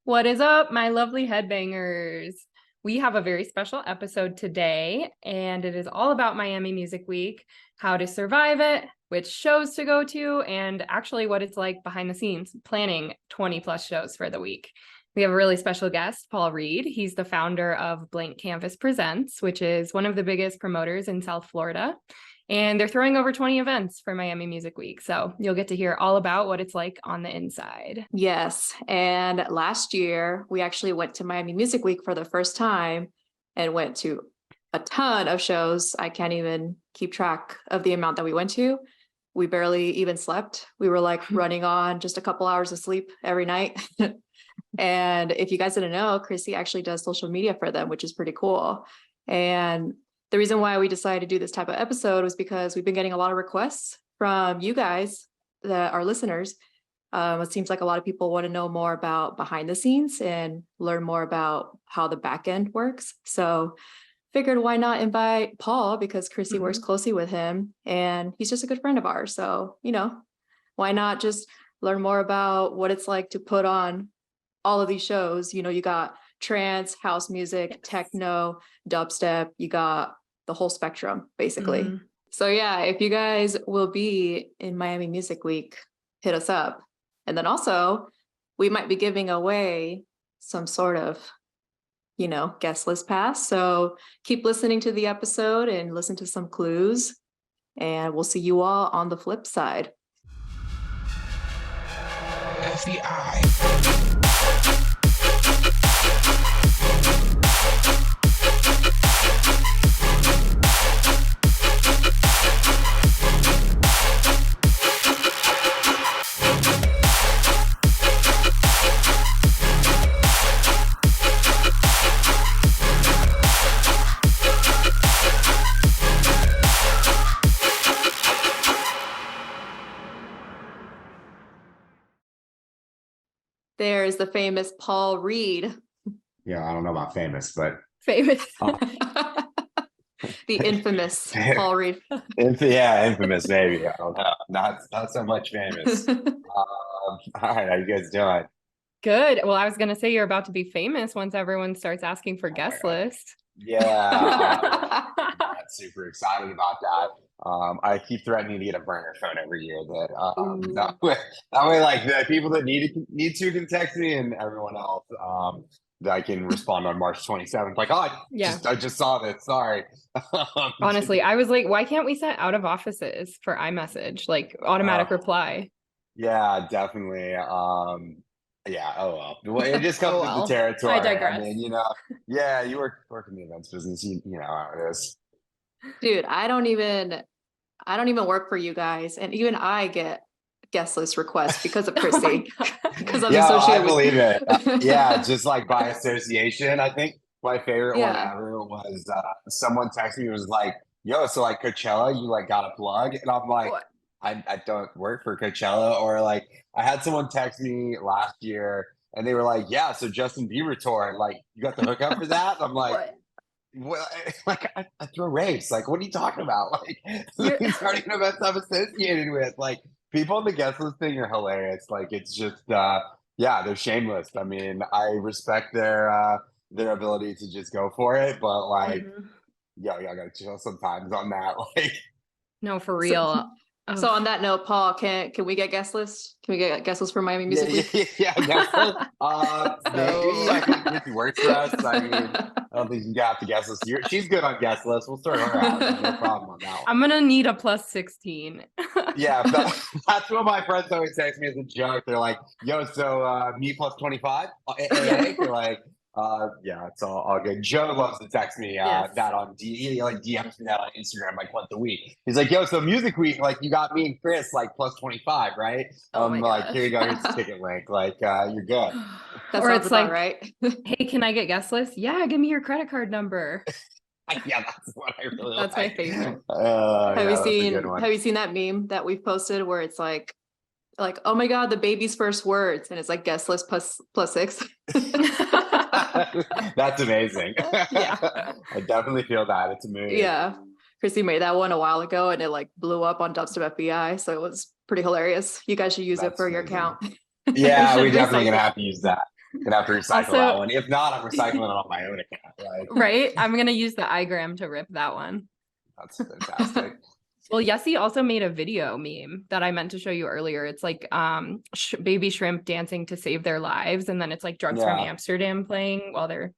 What is up, my lovely headbangers? We have a very special episode today, and it is all about Miami Music Week, how to survive it, which shows to go to, and actually what it's like behind the scenes planning 20 plus shows for the week. We have a really special guest, Paul Reed. He's the founder of BLNK CNVS Presents, which is one of the biggest promoters in South Florida. And they're throwing over 20 events for Miami Music Week. So you'll get to hear all about what it's like on the inside. Yes. And last year, we actually went to Miami Music Week for the first time and went to a ton of shows. I can't even keep track of the amount that we went to. We barely even slept. We were like running on just a couple hours of sleep every night. And if you guys didn't know, Chrissy actually does social media for them, which is pretty cool. And the reason why we decided to do this type of episode was because we've been getting a lot of requests from you guys that are listeners. It seems like a lot of people want to know more about behind the scenes and learn more about how the back end works. So figured why not invite Paul, because Chrissy works closely with him and he's just a good friend of ours. So, why not just learn more about what it's like to put on all of these shows. You got trance, house music, techno, dubstep, you got the whole spectrum, basically. So yeah, if you guys will be in Miami Music Week, hit us up. And then also, we might be giving away some sort of, guest list pass. So keep listening to the episode and listen to some clues. And we'll see you all on the flip side. FBI. There's the famous Paul Reed. Yeah, I don't know about famous, but famous. The infamous Paul Reed. Infamous maybe. I don't know. Not so much famous. All right, how you guys doing? Good. Well, I was gonna say you're about to be famous once everyone starts asking for guest list. Yeah, I'm super excited about that. I keep threatening to get a burner phone every year that way like the people that need to can text me, and everyone else that I can respond on March 27th. Like, I just saw this. Sorry. Honestly, I was like, why can't we set out of offices for iMessage, like automatic reply? Yeah, definitely. Yeah. Oh well. It just comes with the territory. I digress. I mean, you work in the events business. You know how it is. Dude, I don't even work for you guys, and even I get guest list requests because of Chrissy. Because I'm associated I believe it. Yeah, just like by association. I think my favorite one ever was someone texted me, was like, "Yo, so like Coachella, you like got a plug?" And I'm like, what? I don't work for Coachella. Or like I had someone text me last year and they were like, "Yeah, so Justin Bieber tour, like you got the hookup for that?" I'm like, well, like I throw raves. Like, what are you talking about? Like, starting events I'm associated with. Like, people on the guest list thing are hilarious. Like, it's just, they're shameless. I mean, I respect their ability to just go for it, but like, y'all gotta chill sometimes on that. Like, no, for real. So on that note, Paul, can we get guest lists? Can we get guest lists for Miami Music Week? Yeah, guest list. Maybe. I think Chrissy works for us. I mean, I don't think you got the guest list. She's good on guest lists. We'll start her out. No problem on that one. I'm gonna need a plus 16. Yeah, that's what my friends always text me as a joke. They're like, "Yo, so me plus 25?" They're like, yeah, it's all good. Joe loves to text me that on DMs me that on Instagram like once a week. He's like, "Yo, so Music Week, like you got me and Chris like plus 25, right?" I'm like, "Here you go, here's the ticket link. Like, you're good." Or it's like, right? Hey, can I get guest list? Yeah, give me your credit card number. Yeah, that's what I really That's like. my favorite. Have you seen that meme that we've posted where it's like, oh my God, the baby's first words, and it's like guest list plus 6. That's amazing. Yeah. I definitely feel that. It's a movie. Yeah. Chrissy made that one a while ago and it like blew up on DUBSTEP FBI. So it was pretty hilarious. You guys should use it for your account. Yeah, we're definitely going to have to use that. Gonna have to recycle that Also, one. If not, I'm recycling it on my own account. right? I'm gonna use the igram to rip that one. That's fantastic. Well, Yessie also made a video meme that I meant to show you earlier. It's like baby shrimp dancing to save their lives, and then it's like Drugs from Yeah. Amsterdam playing while they're.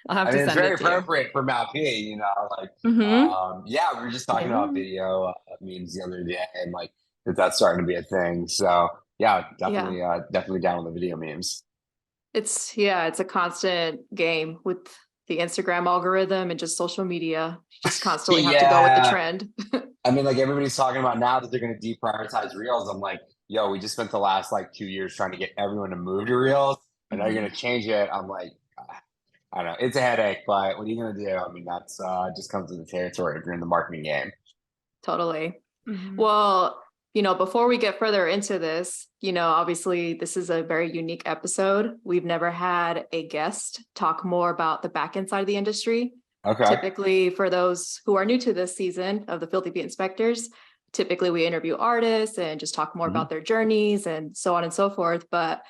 I'll have I to mean, it's send very it to you. appropriate for Mount P, you know, like, Mm-hmm. yeah, we were just talking Yeah. about video memes the other day and like that's starting to be a thing. So yeah, Yeah. definitely down with the video memes. It's a constant game with the Instagram algorithm and just social media. You just constantly have to go with the Yeah. trend. I mean, like everybody's talking about now that they're going to deprioritize reels. I'm like, yo, we just spent the last like 2 years trying to get everyone to move to reels, and now you're going to change it. I'm like, I don't know, it's a headache, but what are you going to do? I mean, that's just comes with the territory if you're in the marketing game. Totally. Mm-hmm. Well, before we get further into this, obviously this is a very unique episode. We've never had a guest talk more about the back end side of the industry. Okay. Typically, for those who are new to this season of the Filthy Beat Inspectors, typically we interview artists and just talk more about their journeys and so on and so forth. But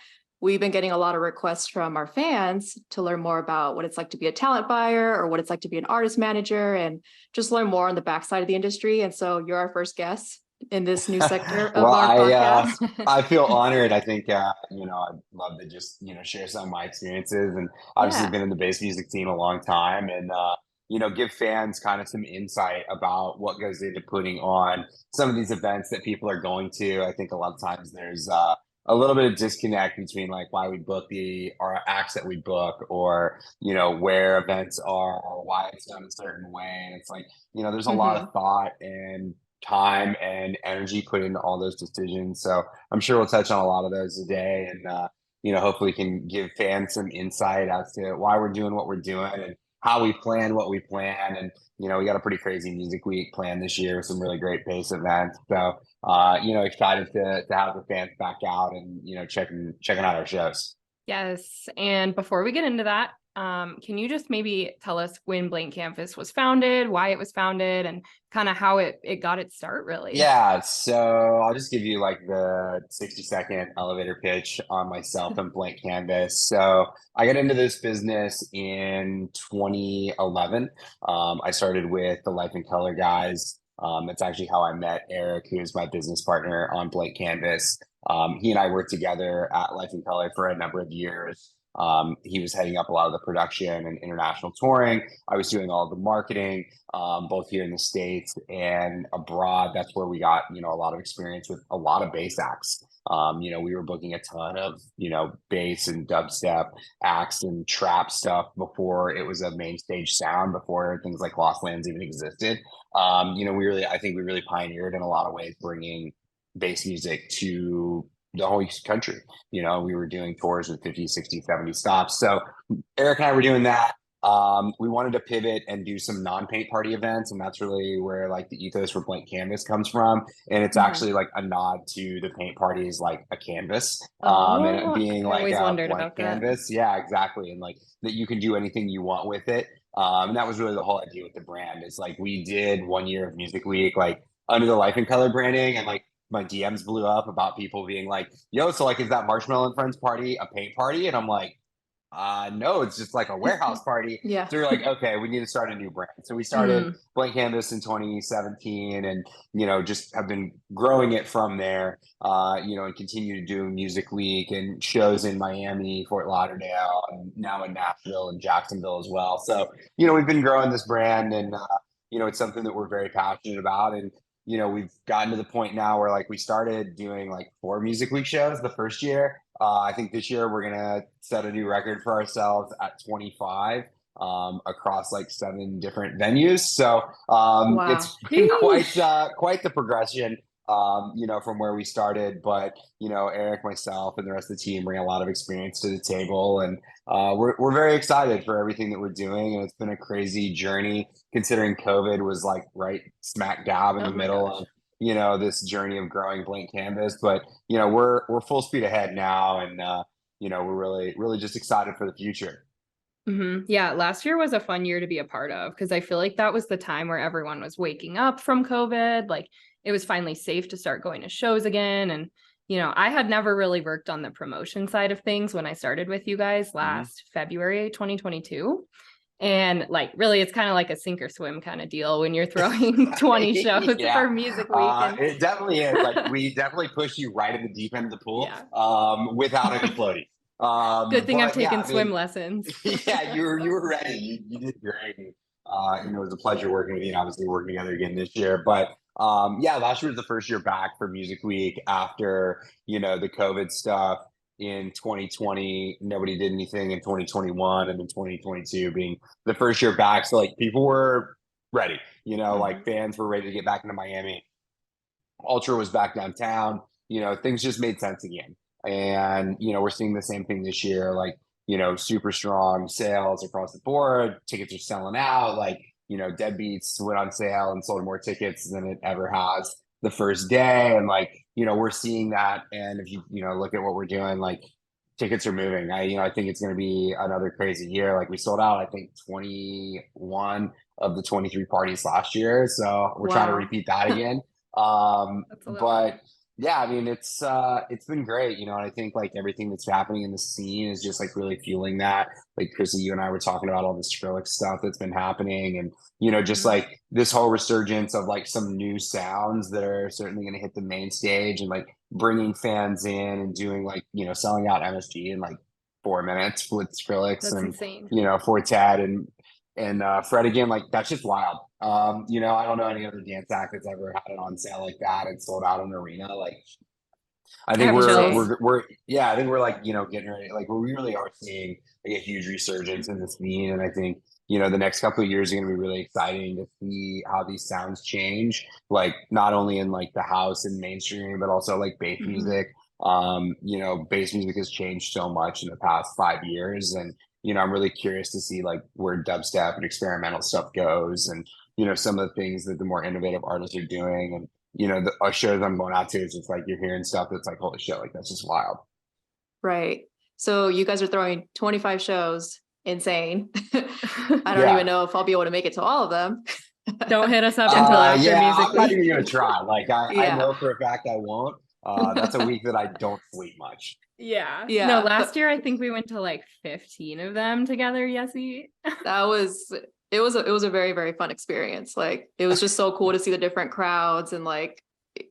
we've been getting a lot of requests from our fans to learn more about what it's like to be a talent buyer or what it's like to be an artist manager and just learn more on the backside of the industry. And so you're our first guest in this new sector of Well, our podcast. I feel honored. I think I'd love to just share some of my experiences, and obviously Yeah. been in the bass music scene a long time, and give fans kind of some insight about what goes into putting on some of these events that people are going to. I think a lot of times there's a little bit of disconnect between like why we book our acts that we book, or where events are, or why it's done a certain way, and it's like there's a lot of thought and time and energy put into all those decisions. So I'm sure we'll touch on a lot of those today, and hopefully can give fans some insight as to why we're doing what we're doing and how we plan what we plan. And we got a pretty crazy music week planned this year, some really great bass events. So excited to have the fans back out and checking out our shows. Yes. And before we get into that, can you just maybe tell us when Blank Canvas was founded, why it was founded, and kind of how it got its start, really? Yeah, so I'll just give you like the 60-second elevator pitch on myself and Blank Canvas. So I got into this business in 2011. I started with the Life in Color guys. That's actually how I met Eric, who is my business partner on Blank Canvas. He and I worked together at Life in Color for a number of years. He was heading up a lot of the production and international touring. I was doing all of the marketing, both here in the States and abroad. That's where we got, a lot of experience with a lot of bass acts. We were booking a ton of, bass and dubstep acts and trap stuff before it was a main stage sound, before things like Lost Lands even existed. I think we really pioneered in a lot of ways, bringing bass music to the whole country. We were doing tours with 50, 60, 70 stops. So Eric and I were doing that. We wanted to pivot and do some non-paint party events, and that's really where like the ethos for Blank Canvas comes from. And it's actually like a nod to the paint parties, like a canvas, and it being I like always a wondered blank about that. canvas. Yeah, exactly. And like that you can do anything you want with it. And that was really the whole idea with the brand. Is like we did 1 year of Music Week, like under the Life in Color branding, and like my DMs blew up about people being like, yo, so like, is that Marshmallow and Friends party a paint party? And I'm like, no, it's just like a warehouse party. Yeah. So we're like, okay, we need to start a new brand. So we started Blank Canvas in 2017, and just have been growing it from there. And continue to do Music Week and shows in Miami, Fort Lauderdale, and now in Nashville and Jacksonville as well. So we've been growing this brand, and it's something that we're very passionate about. And we've gotten to the point now where like we started doing like 4 Music Week shows the first year. I think this year we're gonna set a new record for ourselves at 25 across like 7 different venues. So Wow. it's been quite the progression. From where we started, but Eric, myself, and the rest of the team bring a lot of experience to the table, and we're very excited for everything that we're doing. And it's been a crazy journey, considering COVID was like right smack dab in the middle of this journey of growing Blank Canvas. But we're full speed ahead now, and we're really just excited for the future. Yeah, last year was a fun year to be a part of, because I feel like that was the time where everyone was waking up from COVID. Like it was finally safe to start going to shows again. And, you know, I had never really worked on the promotion side of things when I started with you guys last February 2022. And like, really, it's kind of like a sink or swim kind of deal when you're throwing 20 shows Yeah. for Music Week. And It definitely is. Like, we definitely push you right in the deep end of the pool, without any floating. good thing I've taken I swim mean, lessons. yeah, you were ready. You did great. It was a pleasure working with you, and obviously working together again this year. But last year was the first year back for Music Week after the COVID stuff in 2020. Nobody did anything in 2021, and then 2022 being the first year back. So like people were ready. Like fans were ready to get back into Miami. Ultra was back downtown. Things just made sense again. And, we're seeing the same thing this year, like, super strong sales across the board. Tickets are selling out. Like, Deadbeats went on sale and sold more tickets than it ever has the first day. And like, we're seeing that. And if you, look at what we're doing, like tickets are moving. I think it's going to be another crazy year. Like we sold out, I think 21 of the 23 parties last year. So we're trying to repeat that again. But yeah, I mean, it's been great, and I think like everything that's happening in the scene is just like really fueling that. Like Chrissy, you and I were talking about all this Skrillex stuff that's been happening, and just like this whole resurgence of like some new sounds that are certainly going to hit the main stage, and like bringing fans in and doing like selling out MSG in like 4 minutes with Skrillex. That's and insane. Fortet and Fred again. Like that's just wild. I don't know any other dance act that's ever had it on sale like that and sold out an arena. Like I think I think we're like getting ready. Like we really are seeing like a huge resurgence in the scene, and I think the next couple of years are going to be really exciting to see how these sounds change. Like not only in like the house and mainstream, but also like bass music. Bass music has changed so much in the past 5 years, and I'm really curious to see like where dubstep and experimental stuff goes, and some of the things that the more innovative artists are doing. And the shows I'm going out to, it's just like you're hearing stuff that's like, holy shit, like that's just wild. Right. So you guys are throwing 25 shows. Insane. I don't even know if I'll be able to make it to all of them. Don't hit us up until after Music I'm not Week. even gonna try. Like I know for a fact I won't. That's a week that I don't sleep much. Yeah. No, last year I think we went to like 15 of them together, Yessie. It was a very, very fun experience. Like it was just so cool to see the different crowds and like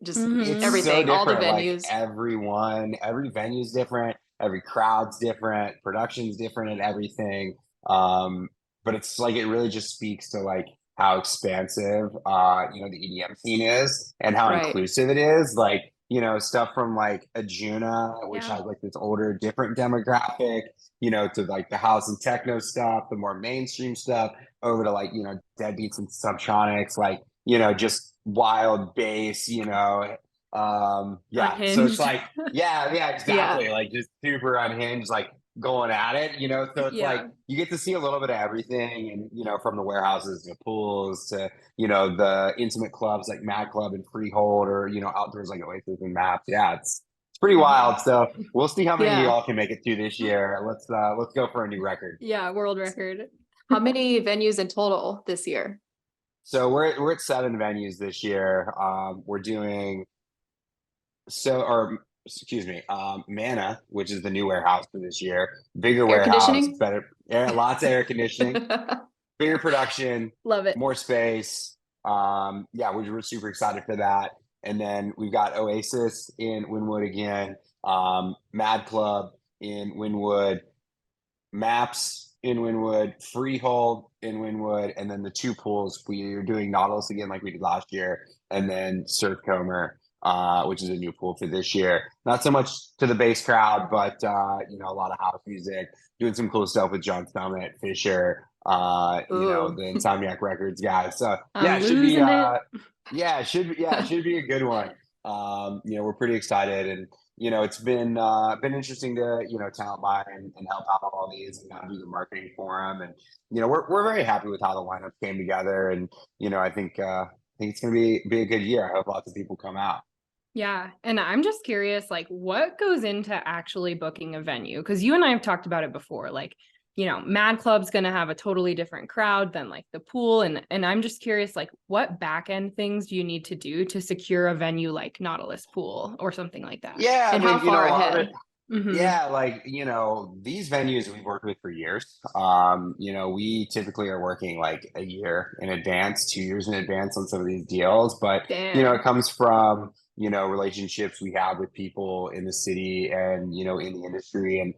just everything, so all the venues. Like every venue's different, every crowd's different, production's different, and everything. But it's like it really just speaks to like how expansive the EDM scene is and how inclusive it is. Like stuff from like Ajuna, which has like this older, different demographic, to like the house and techno stuff, the more mainstream stuff, over to like, Deadbeats and Subtronics, like, just wild bass, so it's like, exactly. Like just super unhinged, like going at it, so it's like you get to see a little bit of everything, and from the warehouses to pools to the intimate clubs like Mad Club and Freehold, or outdoors like Oasis and Maps. It's pretty wild. So we'll see how many of y'all can make it through this year. Let's go for a new record. World record. How many venues in total this year? So we're at 7 venues this year. We're doing Mana, which is the new warehouse for this year. Bigger warehouse, better, lots of air conditioning, bigger production, love it, more space. We're super excited for that. And then we've got Oasis in Wynwood again, Mad Club in Wynwood, Maps in Wynwood, Freehold in Wynwood, and then the 2 pools. We're doing Nautilus again like we did last year, and then Surf Comer, which is a new pool for this year. Not so much to the bass crowd, but a lot of house music, doing some cool stuff with John Summit, Fisher, the Insomniac Records guys. So it should be it should be a good one. We're pretty excited, and it's been interesting to talent buy and help out on all these and do the marketing for them. And we're very happy with how the lineup came together, and I think it's gonna be a good year. I hope lots of people come out. Yeah. And I'm just curious, like what goes into actually booking a venue? Because you and I have talked about it before. Like, Mad Club's going to have a totally different crowd than like the pool. And I'm just curious, like what back end things do you need to do to secure a venue like Nautilus Pool or something like that? Yeah, And how far a lot of ahead? it. Mhm. Yeah, like, these venues we've worked with for years. We typically are working like a year in advance, 2 years in advance on some of these deals. But, it Damn. comes from, relationships we have with people in the city and, in the industry and,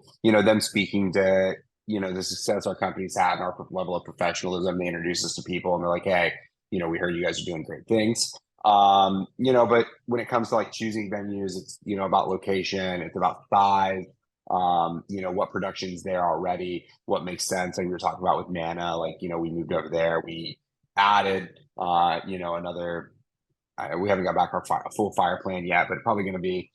them speaking to, the success our companies have and our level of professionalism. They introduce us to people and they're like, hey, we heard you guys are doing great things. But when it comes to like choosing venues, it's, about location, it's about size, what production's there already, what makes sense. Like we were talking about with Mana, like, we moved over there, we added, another, we haven't got back our full fire plan yet, but probably going to be,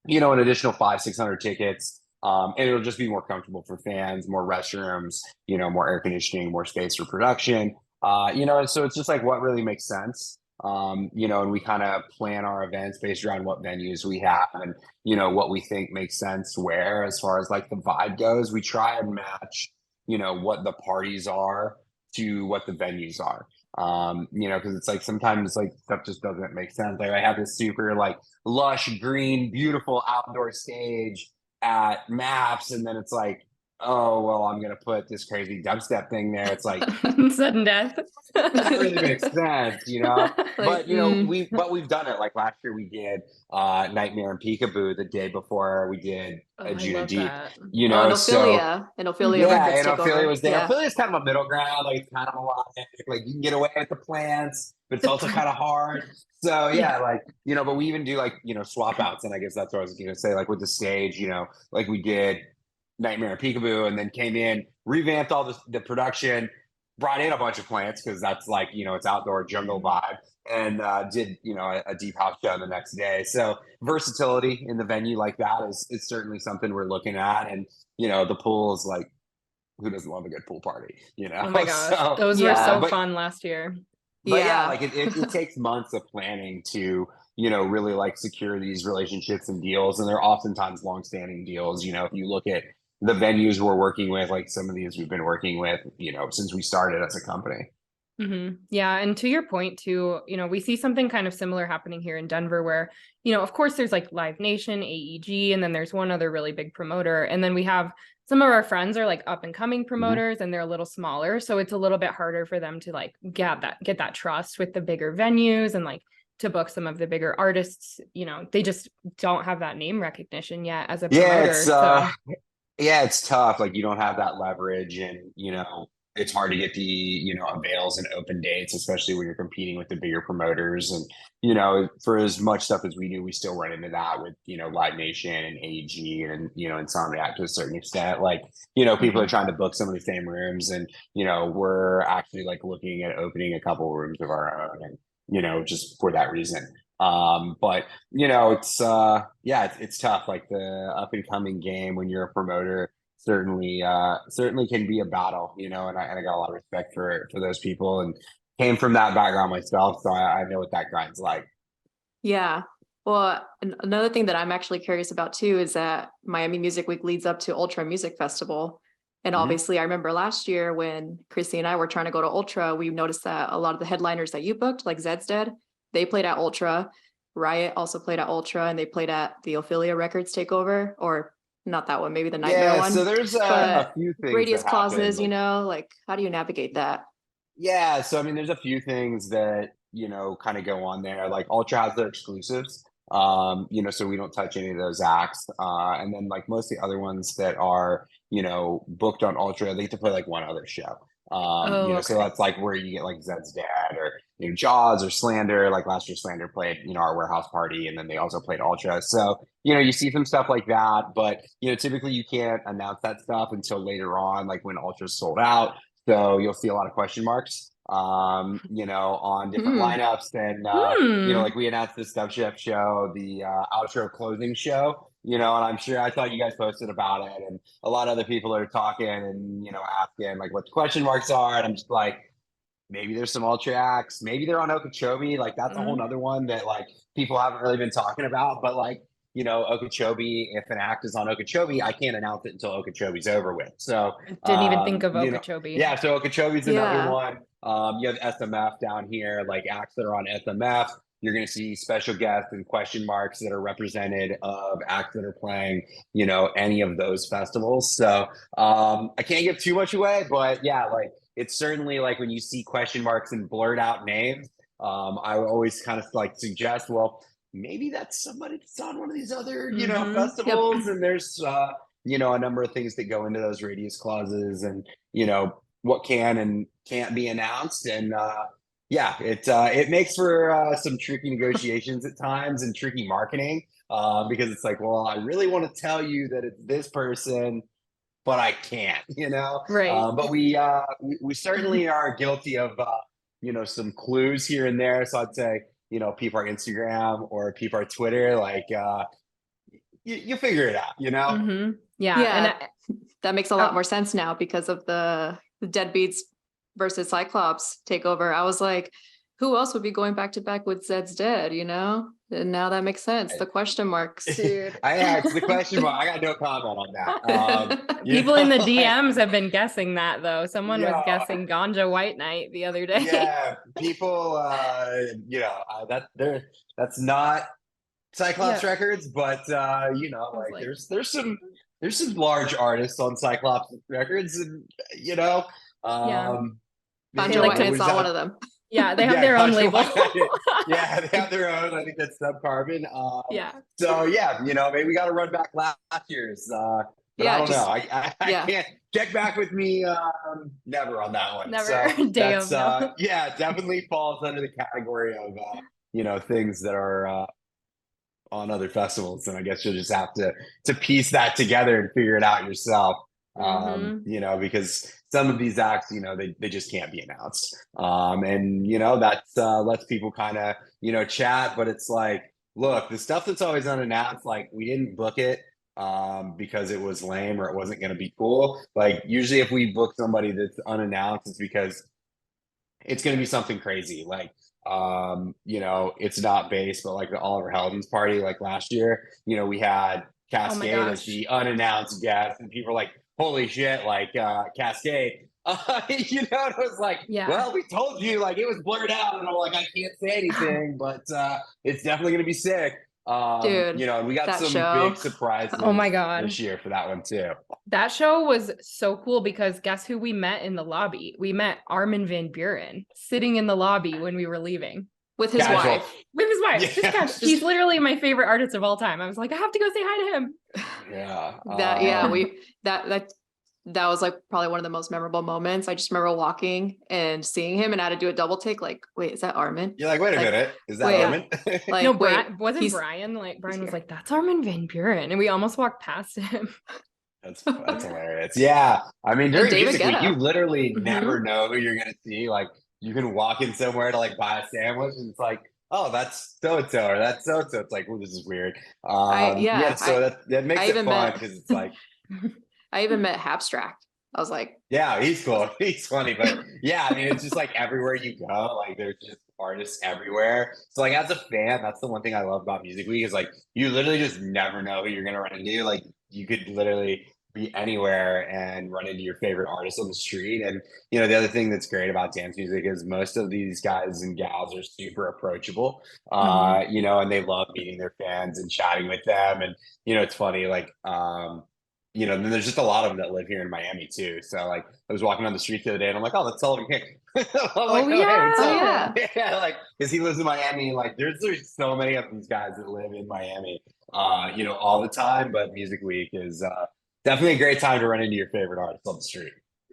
an additional 500-600 tickets. And it'll just be more comfortable for fans, more restrooms, more air conditioning, more space for production. And so it's just like what really makes sense. And we kind of plan our events based around what venues we have and, what we think makes sense where, as far as like the vibe goes, we try and match, what the parties are to what the venues are. Because it's like sometimes like stuff just doesn't make sense. Like I have this super like lush, green, beautiful outdoor stage at Maps, and then it's like, oh well, I'm gonna put this crazy dubstep thing there. It's like Sudden death. that really makes sense, Like, but we've done it. Like last year we did Nightmare and Peekaboo the day before we did Oh, a I Juna love Deep, that. and so Ophelia yeah, Records and take Ophelia over. was there. Yeah. Ophelia's kind of a middle ground, like it's kind of melodic, like you can get away with the plants, but it's The also pl- kind of hard. So Yeah. yeah, like but we even do like swap outs, and I guess that's what I was gonna say, like with the stage, like we did Nightmare and Peekaboo, and then came in, revamped all the production, brought in a bunch of plants because that's like it's outdoor jungle vibe, and did a deep house show the next day. So versatility in the venue like that is certainly something we're looking at, and the pool is like, who doesn't love a good pool party, Oh my gosh. So Those were Yeah. so but fun last year. yeah, Yeah. like it takes months of planning to really like secure these relationships and deals, and they're oftentimes long-standing deals. If you look at the venues we're working with, like some of these we've been working with since we started as a company. Yeah. And to your point too, we see something kind of similar happening here in Denver where, of course there's like Live Nation, AEG, and then there's one other really big promoter. And then we have some of our friends are like up and coming promoters and they're a little smaller. So it's a little bit harder for them to like get that trust with the bigger venues and like to book some of the bigger artists. They just don't have that name recognition yet as a Yeah, promoter. So yeah, it's tough. Like you don't have that leverage, and it's hard to get the avails and open dates, especially when you're competing with the bigger promoters. And for as much stuff as we do, we still run into that with Live Nation and AG and Insomniac to a certain extent. Like people are trying to book some of the same rooms, and we're actually like looking at opening a couple rooms of our own, and just for that reason. But it's tough. Like the up and coming game when you're a promoter certainly can be a battle, and I got a lot of respect for those people and came from that background myself, so I know what that grind's like. Yeah. Well, another thing that I'm actually curious about too is that Miami Music Week leads up to Ultra Music Festival. And obviously, I remember last year when Chrissy and I were trying to go to Ultra, we noticed that a lot of the headliners that you booked, like Zed's Dead, they played at Ultra. Riot also played at Ultra, and they played at the Ophelia Records Takeover, or not that one, maybe the Nightmare one. So there's a But few things radius that happen. clauses, like how do you navigate that? Yeah, so I mean, there's a few things that kind of go on there. Like Ultra has their exclusives, so we don't touch any of those acts. And then like most of the other ones that are booked on Ultra, they get to play like one other show. So that's like where you get like Zed's Dad or Jaws or Slander. Like last year, Slander played our warehouse party, and then they also played Ultra. So you see some stuff like that, but typically you can't announce that stuff until later on, like when Ultra's sold out. So you'll see a lot of question marks, on different lineups. And, like we announced this Dub Chef show, the outro closing show, and I'm sure I thought you guys posted about it. And a lot of other people are talking and, asking like what the question marks are. And I'm just like, maybe there's some Ultra acts, maybe they're on Okeechobee. Like that's a whole nother one that like people haven't really been talking about. But like, you know, Okeechobee, if an act is on Okeechobee, I can't announce it until Okeechobee's over with. So Didn't even think of you know, Okeechobee. yeah, so Okeechobee's another Yeah. one. You have SMF down here, like acts that are on SMF. You're going to see special guests and question marks that are represented of acts that are playing, you know, any of those festivals. So I can't give too much away, but yeah, like it's certainly like when you see question marks and blurred out names, I would always kind of like suggest, well, maybe that's somebody that's on one of these other, you know, festivals. And there's, you know, a number of things that go into those radius clauses and, you know, what can and can't be announced. And yeah, it makes for some tricky negotiations at times and tricky marketing because it's like, well, I really want to tell you that it's this person, but I can't, you know. Right. But we certainly are guilty of you know, some clues here and there. So I'd say, you know, peep our Instagram or peep our Twitter, like you figure it out, you know. Yeah. Yeah, And that makes a lot more sense now because of the Deadbeats versus Cyclops takeover. I was like, who else would be going back to back with Zed's Dead, you know? And now that makes sense. The question marks. dude. It's the question mark. I got no comment on that. People in the DMs have been guessing that though. Someone was Yeah. guessing Ganja White Night the other day. Yeah, people, you know, that's not Cyclops Records, but you know, like there's some large artists on Cyclops Records, and you know, Ganja White Night's not one of them. Yeah, they have their own label. Yeah, they have their own. I think that's Sub Carbon. Yeah. So yeah, you know, maybe we got to run back last year's. But Yeah, I don't know. I can't check back with me. Never on that one. Never. So Day that's of, no. yeah, definitely falls under the category of you know, things that are on other festivals, and I guess you'll just have to piece that together and figure it out yourself. You know, because some of these acts, you know, they just can't be announced. And you know, that's lets people kind of, you know, chat, but it's like, look, the stuff that's always unannounced, like we didn't book it because it was lame or it wasn't going to be cool. Like usually if we book somebody that's unannounced, it's because it's going to be something crazy. Like you know, it's not bass, but like the Oliver Heldens party, like last year, you know, we had Cascade as the unannounced guest, and people were like, holy shit, like Cascade. You know, it was like, well, we told you, like it was blurred out, and I'm like, I can't say anything, but it's definitely gonna be sick. Dude, you know, and we got some big surprises this year for that one too. That show was so cool because guess who we met in the lobby? We met Armin van Buren sitting in the lobby when we were leaving. With his wife. With his wife. Yeah. He's literally my favorite artist of all time. I was like, I have to go say hi to him. Yeah. That was like probably one of the most memorable moments. I just remember walking and seeing him, and I had to do a double take. Like, wait, is that Armin? You're like, wait a minute, is that Armin? Like, no, wasn't Brian? Like Brian was like, that's Armin van Buren, and we almost walked past him. That's hilarious. Yeah, I mean, during Music Week, you literally never know who you're gonna see. Like, you can walk in somewhere to like buy a sandwich, and it's like, oh, that's so and so, or that's so and so. It's like, oh, this is weird. So that makes it fun because it's like. I even met Hapstrack. I was like, yeah, he's cool. He's funny, but yeah, I mean, it's just like everywhere you go, like there's just artists everywhere. So like as a fan, that's the one thing I love about Music Week is like you literally just never know who you're gonna run into. Like you could literally be anywhere and run into your favorite artist on the street. And you know, the other thing that's great about dance music is most of these guys and gals are super approachable. You know, and they love meeting their fans and chatting with them. And you know, it's funny, like you know, then there's just a lot of them that live here in Miami too. So like I was walking on the street the other day and I'm like, oh, that's Sullivan King. Yeah, like because he lives in Miami. And like there's so many of these guys that live in Miami, you know, all the time. But Music Week is definitely a great time to run into your favorite artists on the street.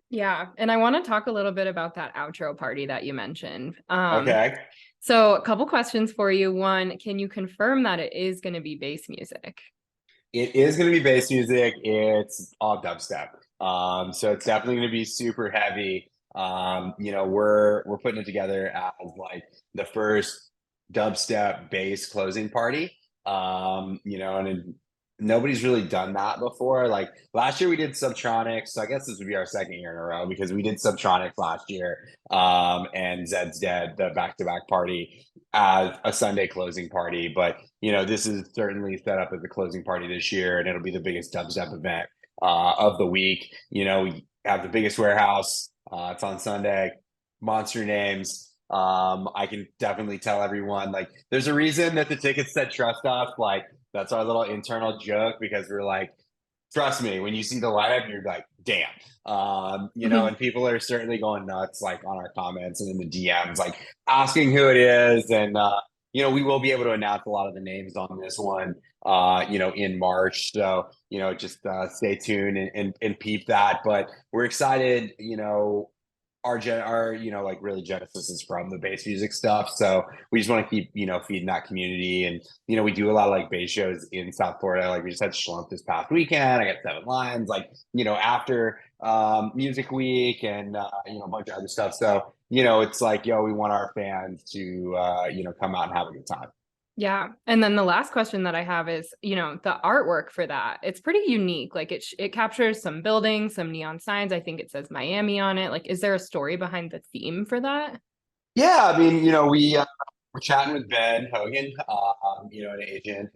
Yeah, and I want to talk a little bit about that outro party that you mentioned. Okay. So a couple questions for you. One, can you confirm that it is going to be bass music? It is going to be bass music. It's all dubstep. So it's definitely going to be super heavy. You know, we're putting it together as like the first dubstep bass closing party. You know, and nobody's really done that before. Like last year we did Subtronics, so I guess this would be our second year in a row because we did Subtronics last year, and Zed's Dead, the back-to-back party as a Sunday closing party. But this is certainly set up as a closing party this year, and it'll be the biggest dubstep event of the week. We have the biggest warehouse. It's on Sunday. Monster names. I can definitely tell everyone, like, there's a reason that the tickets said trust us. Like, that's our little internal joke because we're like, trust me, when you see the lineup, you're like, damn. And people are certainly going nuts, like on our comments and in the DMs, like asking who it is. And we will be able to announce a lot of the names on this one, in March. So, just stay tuned and peep that. But we're excited, our like really Genesis is from the bass music stuff, so we just want to keep feeding that community. And we do a lot of like bass shows in South Florida. Like we just had Schlump this past weekend. I got Seven Lions like after music week, and a bunch of other stuff. So it's like, we want our fans to come out and have a good time. Yeah. And then the last question that I have is, the artwork for that. It's pretty unique. Like it captures some buildings, some neon signs. I think it says Miami on it. Like, is there a story behind the theme for that? Yeah, I mean, we're chatting with Ben Hogan, an agent,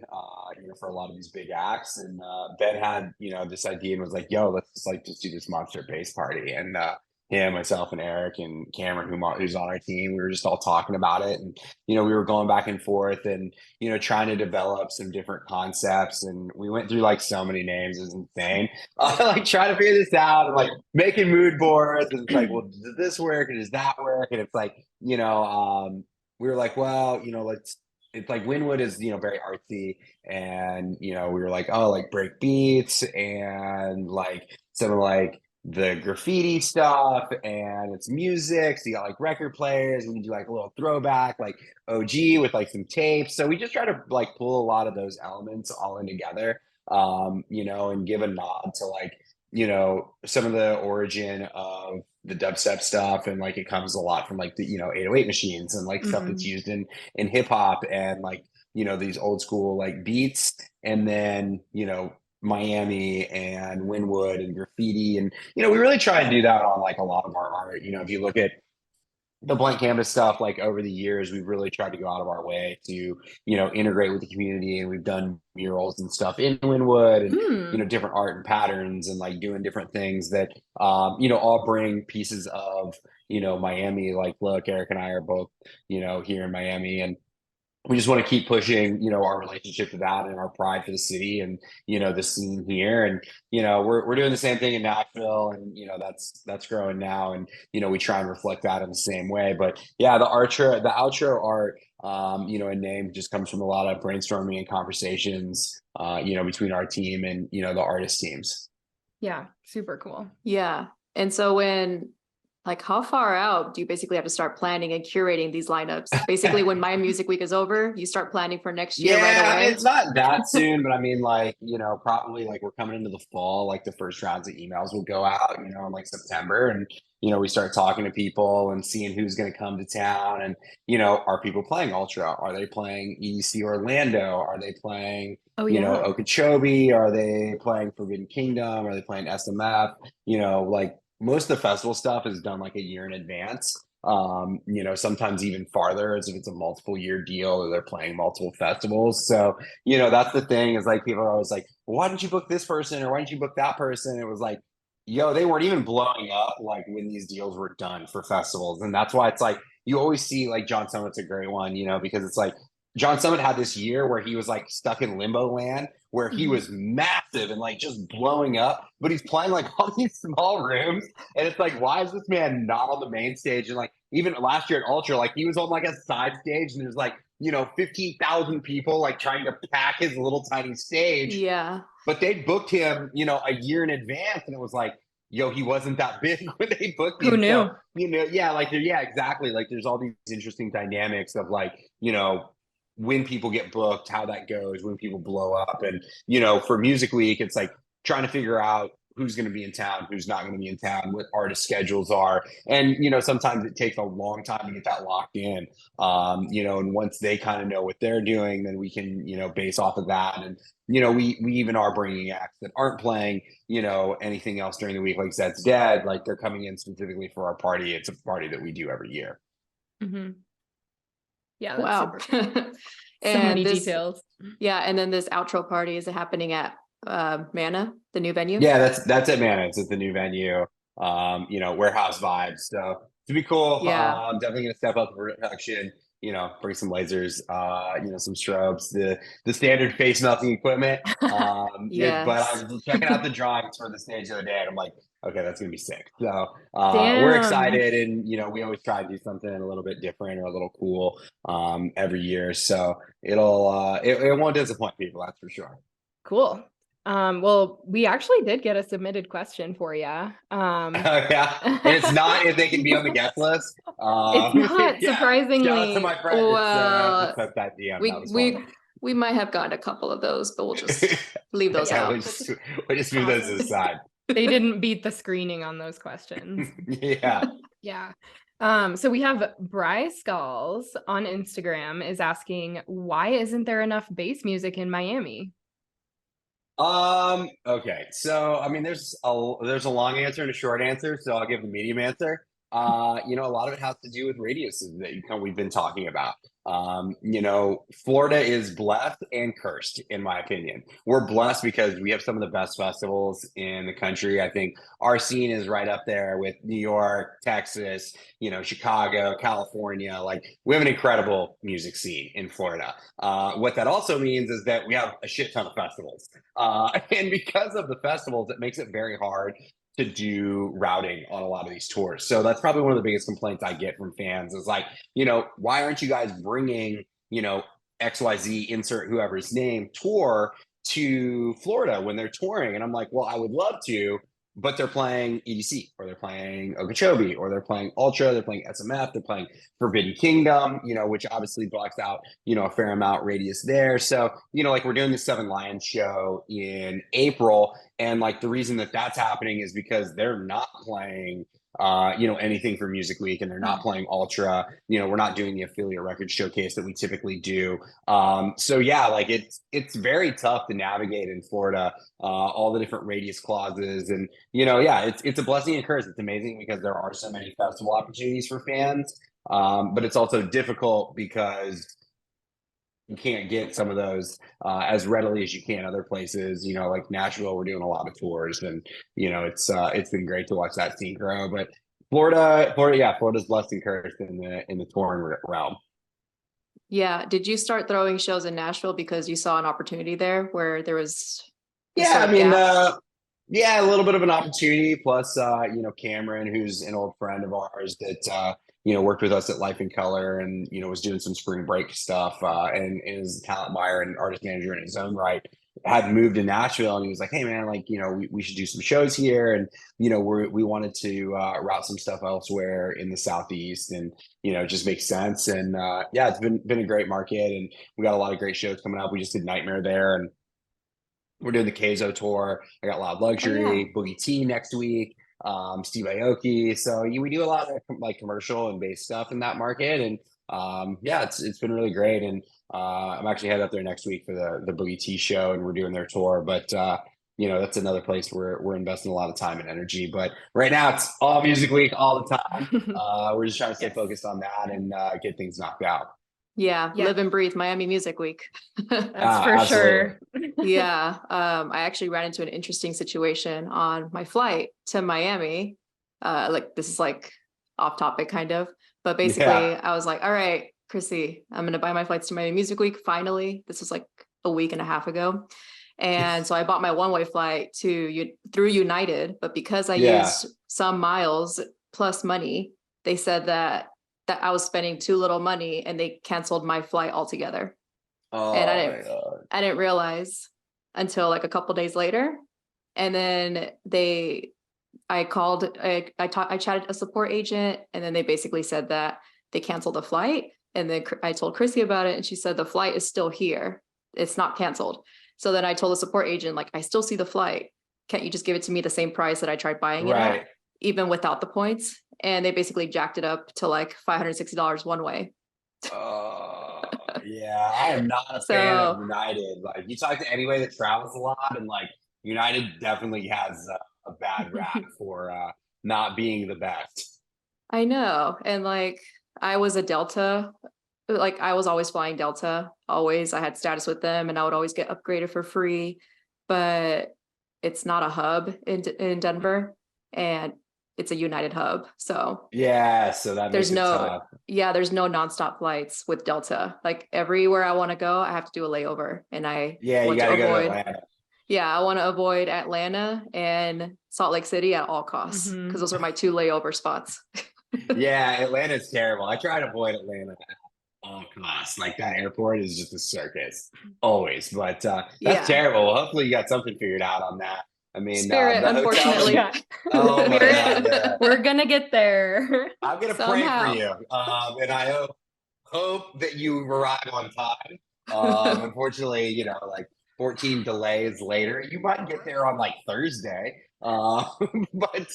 for a lot of these big acts, and Ben had this idea and was like, "Yo, let's just do this monster bass party." And him, myself, and Eric and Cameron, who's on our team, we were just all talking about it, and we were going back and forth, and trying to develop some different concepts, and we went through like so many names. It was insane. Like trying to figure this out, and like making mood boards, and it's like, well, does this work, and does that work? And it's like, we were like, well, it's like Winwood is, very artsy, and, we were like, oh, like break beats and like some of like the graffiti stuff, and it's music. So you got like record players, and we do like a little throwback, like OG with like some tapes. So we just try to like pull a lot of those elements all in together, and give a nod to like, some of the origin of the dubstep stuff, and like it comes a lot from like the 808 machines and like stuff that's used in hip hop, and like these old school like beats, and then Miami and Winwood and graffiti, and we really try and do that on like a lot of our art. If you look at the blank canvas stuff, like over the years, we've really tried to go out of our way to integrate with the community, and we've done murals and stuff in Winwood, and different art and patterns, and like doing different things that all bring pieces of Miami. Like, look, Eric and I are both here in Miami, and we just want to keep pushing our relationship to that, and our pride for the city, and the scene here. And we're doing the same thing in Nashville, and that's growing now, and we try and reflect that in the same way. But yeah, the outro art, and name just comes from a lot of brainstorming and conversations between our team and the artist teams. Yeah, super cool. Yeah. And so like, how far out do you basically have to start planning and curating these lineups? Basically, when My Music Week is over, you start planning for next year right away? It's not that soon, but I mean, like, probably like we're coming into the fall, like the first rounds of emails will go out, in like September, and, we start talking to people and seeing who's going to come to town, and, are people playing Ultra? Are they playing EDC Orlando? Are they playing, Okeechobee? Are they playing Forbidden Kingdom? Are they playing SMF? Like, most of the festival stuff is done like a year in advance. Sometimes even farther, as if it's a multiple year deal or they're playing multiple festivals. So, that's the thing, is like people are always like, well, why didn't you book this person, or why didn't you book that person? It was like, yo, they weren't even blowing up like when these deals were done for festivals. And that's why it's like you always see like John Summit's a great one, because it's like John Summit had this year where he was like stuck in limbo land, where he was massive and like just blowing up, but he's playing like all these small rooms. And it's like, why is this man not on the main stage? And like, even last year at Ultra, like he was on like a side stage, and there's like, 15,000 people like trying to pack his little tiny stage. Yeah. But they booked him, a year in advance. And it was like, yo, he wasn't that big when they booked him. Who knew? So, yeah, exactly. Like there's all these interesting dynamics of like, when people get booked, how that goes, when people blow up. And, for Music Week, it's like trying to figure out who's going to be in town, who's not going to be in town, what artist schedules are. And, sometimes it takes a long time to get that locked in. And once they kind of know what they're doing, then we can, base off of that. And, we even are bringing acts that aren't playing, anything else during the week, like Zed's Dead, like they're coming in specifically for our party. It's a party that we do every year. Mm-hmm. Yeah. That's Wow. super so And many this, details. yeah. And then this outro party is happening at Mana, the new venue. Yeah, that's at Mana. It's at the new venue. Warehouse vibes. So to be cool. Yeah. I'm definitely gonna step up the production. Bring some lasers. Some strobes. The standard face melting equipment. Yes. But I was checking out the drawings for the stage the other day, and I'm like, okay, that's gonna be sick. So Damn. we're excited, and we always try to do something a little bit different or a little cool every year. So it won't disappoint people, that's for sure. Cool. Well, we actually did get a submitted question for you. Yeah, and it's not if they can be on the guest list. It's not, yeah. surprisingly. Shout out to my friend. Well, sent that DM. we might have gotten a couple of those, but we'll just leave those out. We'll just move those aside. They didn't beat the screening on those questions. Yeah. Yeah. So we have Bryce Skulls on Instagram is asking, why isn't there enough bass music in Miami? Okay. So there's a long answer and a short answer, so I'll give the medium answer. A lot of it has to do with radiuses that we've been talking about. Florida is blessed and cursed, in my opinion. We're blessed because we have some of the best festivals in the country. I think our scene is right up there with New York, Texas, Chicago, California. Like, we have an incredible music scene in Florida. What that also means is that we have a shit ton of festivals. And because of the festivals, it makes it very hard to do routing on a lot of these tours. So that's probably one of the biggest complaints I get from fans is like, why aren't you guys bringing, XYZ, insert whoever's name, tour to Florida when they're touring? And I'm like, well, I would love to, but they're playing EDC, or they're playing Okeechobee, or they're playing Ultra, they're playing SMF, they're playing Forbidden Kingdom, which obviously blocks out, a fair amount radius there. So, like, we're doing the Seven Lions show in April. And like, the reason that that's happening is because they're not playing, anything for Music Week, and they're not playing Ultra. We're not doing the affiliate record showcase that we typically do. So yeah, like it's very tough to navigate in Florida, all the different radius clauses, and it's a blessing and a curse. It's amazing because there are so many festival opportunities for fans, but it's also difficult because you can't get some of those as readily as you can other places. Like Nashville, we're doing a lot of tours, and it's been great to watch that scene grow. But Florida's blessed and cursed in the touring realm. Yeah. Did you start throwing shows in Nashville because you saw an opportunity there where there was? Yeah, a little bit of an opportunity. Plus, Cameron, who's an old friend of ours that worked with us at Life in Color, and was doing some spring break stuff, and is a talent buyer and artist manager in his own right, had moved to Nashville, and he was like, hey man, like, we should do some shows here, and we wanted to route some stuff elsewhere in the Southeast, and it just makes sense. And it's been a great market, and we got a lot of great shows coming up. We just did Nightmare there, and we're doing the Keizo tour. I got Loud Luxury, Boogie T next week, Steve Aoki. So we do a lot of like commercial and bass stuff in that market, and it's been really great. And I'm actually headed up there next week for the Boogie T show, and we're doing their tour. But that's another place where we're investing a lot of time and energy. But right now it's all Music Week all the time. We're just trying to stay focused on that and get things knocked out. Yeah, live and breathe Miami Music Week. That's for sure. Yeah. I actually ran into an interesting situation on my flight to Miami. Like, this is like off topic kind of, but basically I was like, all right, Chrissy, I'm going to buy my flights to Miami Music Week. Finally, this was like a week and a half ago. And so I bought my one-way flight through United, but because I used some miles plus money, they said that I was spending too little money, and they canceled my flight altogether. Oh, and I didn't realize until like a couple days later. And then I chatted a support agent, and then they basically said that they canceled the flight. And then I told Chrissy about it, and she said the flight is still here. It's not canceled. So then I told the support agent, like, I still see the flight. can't you just give it to me the same price that I tried buying it Right. at, even without the points? And they basically jacked it up to like $560 one way. Yeah, I am not a fan of So United. Like, you talk to anybody that travels a lot, and like United definitely has a bad rap for not being the best. I know. And like I was a Delta, like I was always flying Delta, always. I had status with them and I would always get upgraded for free. But it's not a hub in Denver, and it's a United hub. So Yeah, so that there's makes it no, tough. yeah, there's no nonstop flights with Delta. Like everywhere I want to go, I have to do a layover, and I Yeah, you want got to to go to avoid. Atlanta. Yeah, I want to avoid Atlanta and Salt Lake City at all costs, because those are my 2 layover spots. Yeah, Atlanta's terrible. I try to avoid Atlanta at all costs. Like, that airport is just a circus always. But that's Yeah, terrible. Well, hopefully you got something figured out on that. I mean, Spirit, the hotel. unfortunately. Yeah. Oh my God. Spirit, we're gonna get there. I'm gonna pray for Somehow. you, and I hope that you arrive on time. Unfortunately, like 14 delays later, you might get there on like Thursday. Uh, but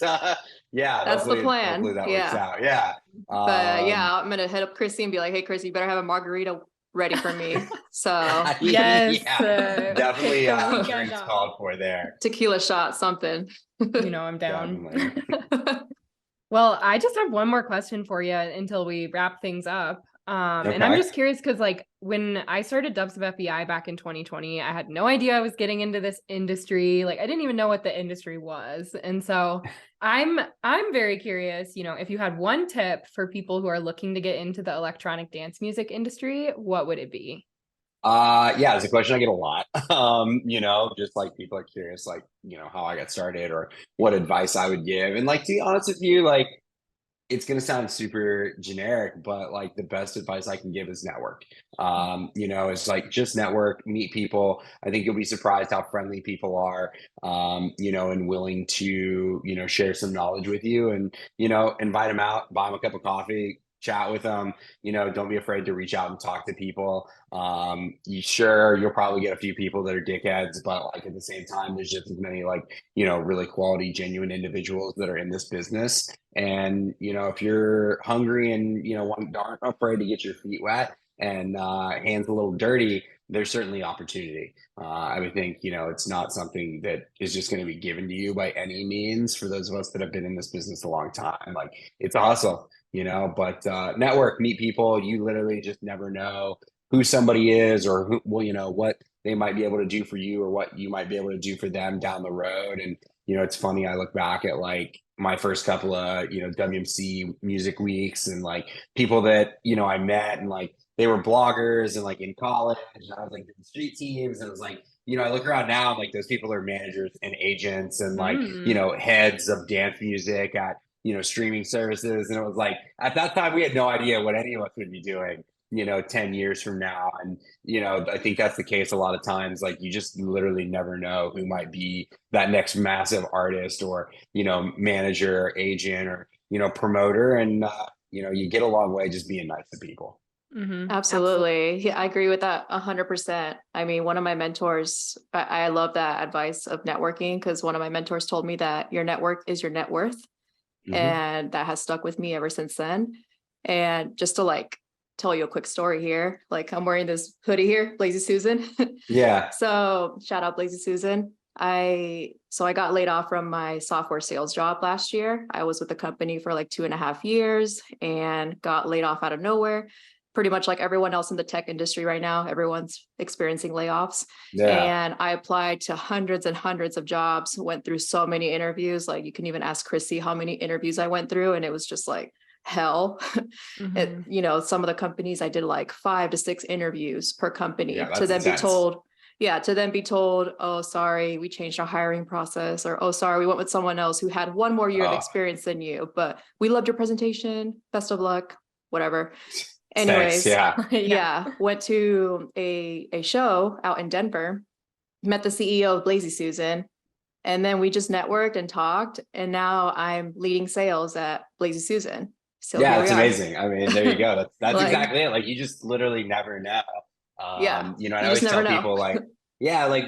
yeah, That's the hopefully plan. that works Yeah. out. Yeah. But yeah, I'm gonna hit up Chrissy and be like, hey, Chrissy, you better have a margarita ready for me. So Yes, Yeah, definitely. kick the weekend Drinks off. called for there. tequila shot, something. You know I'm down. Definitely. Well, I just have one more question for you until we wrap things up. And I'm Okay. just curious because like when I started DUBSTEP FBI back in 2020, I had no idea I was getting into this industry. Like I didn't even know what the industry was. And so I'm very curious, if you had one tip for people who are looking to get into the electronic dance music industry, what would it be? Yeah, it's a question I get a lot. Just like people are curious, like, how I got started or what advice I would give. And like, to be honest with you, like, it's going to sound super generic, but like the best advice I can give is network. It's like just network, meet people. I think you'll be surprised how friendly people are, and willing to, share some knowledge with you and, invite them out, buy them a cup of coffee, chat with them. Don't be afraid to reach out and talk to people. You'll probably get a few people that are dickheads, but like at the same time, there's just as many like, really quality, genuine individuals that are in this business. And, if you're hungry and, aren't afraid to get your feet wet and hands a little dirty, there's certainly opportunity. I would think, it's not something that is just going to be given to you by any means. For those of us that have been in this business a long time, like it's a hustle, but network, meet people. You literally just never know who somebody is or who, well, what they might be able to do for you or what you might be able to do for them down the road. And, it's funny. I look back at like my first couple of, WMC music weeks and like people that, I met and like they were bloggers and like in college and I was like doing street teams and it was like, I look around now and like those people are managers and agents and like, heads of dance music at, streaming services. And it was like, at that time, we had no idea what any of us would be doing, 10 years from now. And, I think that's the case a lot of times. Like you just literally never know who might be that next massive artist or, manager, agent or, promoter. And, you get a long way just being nice to people. Absolutely. Yeah, I agree with that 100%. I mean, one of my mentors, I love that advice of networking because one of my mentors told me that your network is your net worth. And that has stuck with me ever since then. And just to like tell you a quick story here, like I'm wearing this hoodie here, Lazy Susan. Yeah. So shout out Lazy Susan. I got laid off from my software sales job last year. I was with the company for like 2.5 years and got laid off out of nowhere. Pretty much like everyone else in the tech industry right now, everyone's experiencing layoffs. Yeah. And I applied to hundreds and hundreds of jobs, went through so many interviews. Like you can even ask Chrissy how many interviews I went through. And it was just like hell. Some of the companies I did like 5 to 6 interviews per company to then intense. to then be told, oh, sorry, we changed our hiring process, or, oh, sorry, we went with someone else who had 1 more year of experience than you, but we loved your presentation. Best of luck, whatever. Anyways, thanks, yeah, went to a show out in Denver, met the CEO of Lazy Susan, and then we just networked and talked. And now I'm leading sales at Lazy Susan. So yeah, it's amazing. I mean, there you go. That's Like- exactly it. Like you just literally never know. Yeah, I you always just never tell know. people like, yeah, like,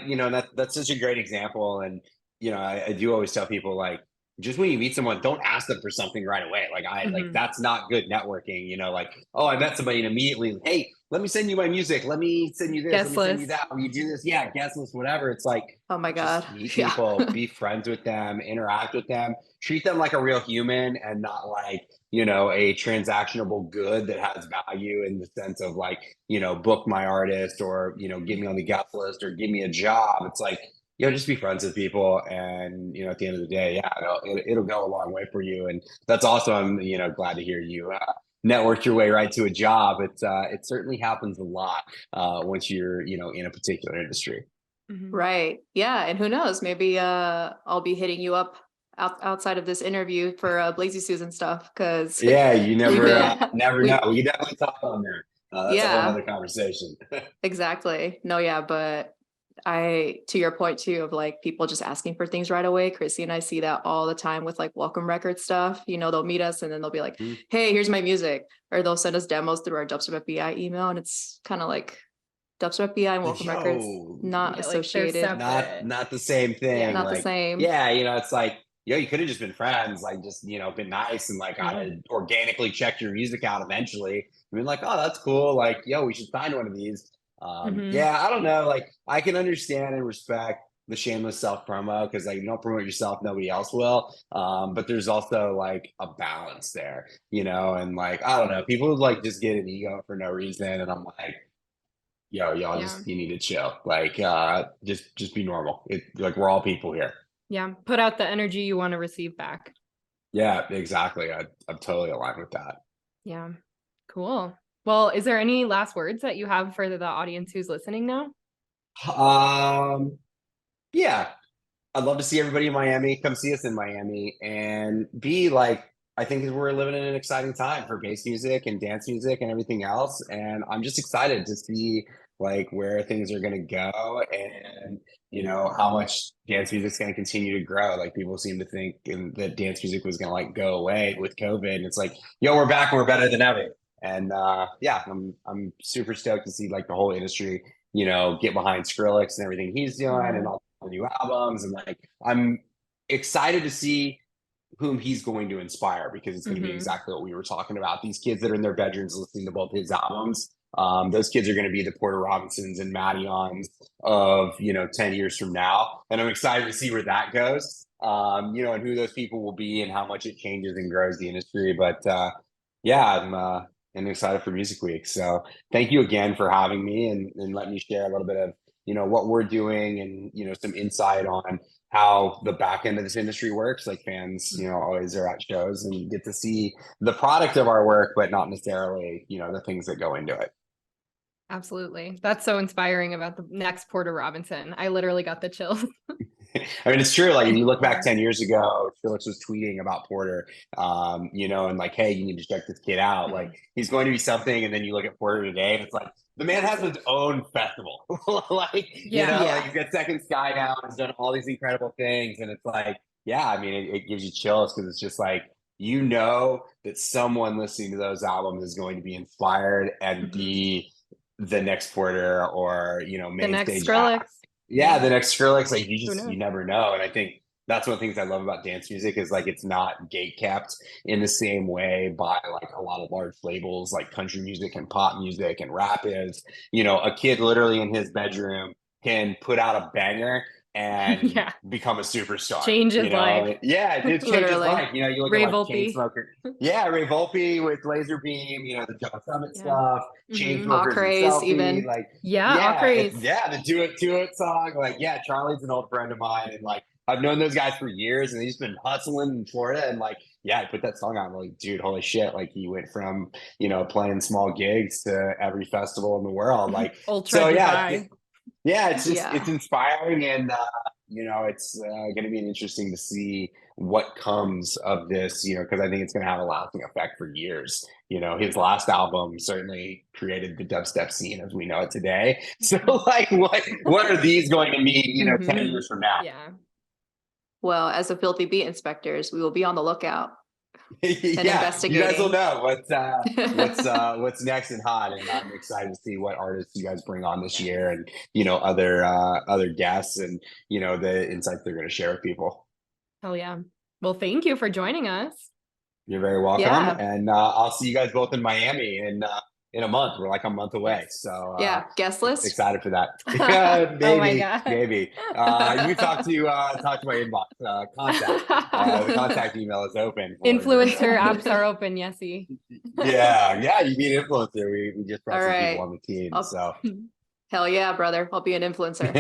that's such a great example. And, you know, I do always tell people like, just when you meet someone, don't ask them for something right away. Like like that's not good networking, you know, like, oh, I met somebody and immediately, hey, let me send you my music. Let me send you this. Let Guest me send you list. that. Will you do this? Yeah, guest list, whatever. It's like, Oh my God. just meet Yeah. people, be friends with them, interact with them, treat them like a real human and not like, you know, a transactionable good that has value in the sense of like, you know, book my artist or, you know, get me on the guest list or give me a job. It's like, you know, just be friends with people. And, you know, at the end of the day, yeah, it'll go a long way for you. And that's also, I'm, you know, glad to hear you network your way right to a job. It certainly happens a lot once you're, you know, in a particular industry. Right. Yeah. And who knows, maybe I'll be hitting you up outside of this interview for Blazy Suits and stuff, because Yeah, you we've never been never know. We can definitely talk on there. That's a whole yeah, other conversation. exactly. No, yeah, but to your point too, of like people just asking for things right away. Chrissy and I see that all the time with like welcome record stuff. You know, they'll meet us and then they'll be like, Mhm. hey, here's my music. Or they'll send us demos through our DUBSTEP FBI email. And it's kind of like DUBSTEP FBI and Like, welcome records yo, not Yeah, like they're associated, separate. not the same Yeah. thing. not the Like, same. yeah, you know, it's like, yo, you could have just been friends, like just, you know, been nice and like Yeah. I organically checked your music out eventually. I mean, like, oh, that's cool. Like, yo, we should find one of these. Yeah, I don't know. Like, I can understand and respect the shameless self promo because like you don't promote yourself, nobody else will. But there's also like a balance there, you know, and like I don't know, people would like just get an ego for no reason, and I'm like, yo, y'all Yeah. just you need to chill. Like just be normal. Like we're all people here. Yeah. Put out the energy you want to receive back. Yeah, exactly. I'm totally aligned with that. Yeah. Cool. Well, is there any last words that you have for the audience who's listening now? Yeah, I'd love to see everybody in Miami. Come see us in Miami and be like, I think we're living in an exciting time for bass music and dance music and everything else. And I'm just excited to see like where things are going to go and, you know, how much dance music's going to continue to grow. Like people seem to think that dance music was going to like go away with COVID. And it's like, yo, we're back and we're better than ever. And yeah, I'm super stoked to see like the whole industry, you know, get behind Skrillex and everything he's doing and all the new albums. And like, I'm excited to see whom he's going to inspire because it's going to be exactly what we were talking about. These kids that are in their bedrooms listening to both his albums, those kids are going to be the Porter Robinsons and Maddions of, you know, 10 years from now. And I'm excited to see where that goes, you know, and who those people will be and how much it changes and grows the industry. But yeah, I'm excited for Music Week. So thank you again for having me and letting me share a little bit of, you know, what we're doing and, you know, some insight on how the back end of this industry works. Like fans, you know, always are at shows and get to see the product of our work, but not necessarily, you know, the things that go into it. Absolutely. That's so inspiring about the next Porter Robinson. I literally got the chills. I mean, it's true. Like, if you look back 10 years ago, Felix was tweeting about Porter, you know, and like, hey, you need to check this kid out. Like, he's going to be something. And then you look at Porter today, and it's like, the man has his own festival. Like, you know, like he's got Second Sky now, he's done all these incredible things. And it's like, yeah, I mean, it gives you chills because it's just like, you know, that someone listening to those albums is going to be inspired and be the next Porter or, you know, The main next stage Skrillex. act. Yeah, the next Skrillex, like Who knows? you never know. And I think that's one of the things I love about dance music is like it's not gate kept in the same way by like a lot of large labels like country music and pop music and rap is. You know, a kid literally in his bedroom can put out a banger and become a superstar. Change his you know? life. Yeah, it changes Literally. life. You know, you look Ray at like Volpe. Chainsmoker. Yeah, Ray Volpe with Laser Beam, you know, the John Summit stuff, Chainsmokers and Craze, Selfie, even. like Yeah, Craze. the Do It song. Like, yeah, Charlie's an old friend of mine, and like I've known those guys for years, and he's been hustling in Florida, and like, yeah, I put that song on. I'm like, dude, holy shit! Like, he went from playing small gigs to every festival in the world. Like, Ultra so Dubai. yeah, it's just it's inspiring, and it's going to be interesting to see what comes of this, because I think it's going to have a lasting effect for years. His last album certainly created the dubstep scene as we know it today. So, like, what are these going to mean, 10 years from now? Yeah. Well, as a Filthy Beat inspectors, we will be on the lookout. and Yeah, you guys will investigating. know what's next and hot, and I'm excited to see what artists you guys bring on this year, and other guests, and the insights they're going to share with people. Hell yeah. Well, thank you for joining us. You're very welcome, Yeah. and I'll see you guys both in Miami in a month. We're like a month away, so Yeah. Guest list. excited for that. Yeah, Oh my maybe, God. maybe. You talk to my inbox. The contact email is open. Influencer apps are open, Yesy. Yeah, you be an influencer. We just brought All some right. people on the team, I'll- so Hell yeah, brother. I'll be an influencer.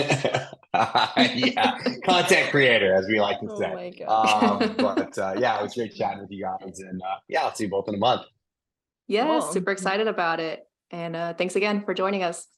yeah, content creator, as we like to Oh say. my God. But yeah, it was great chatting with you guys, and yeah, I'll see you both in a month. Yeah, Cool. super excited about it. And thanks again for joining us.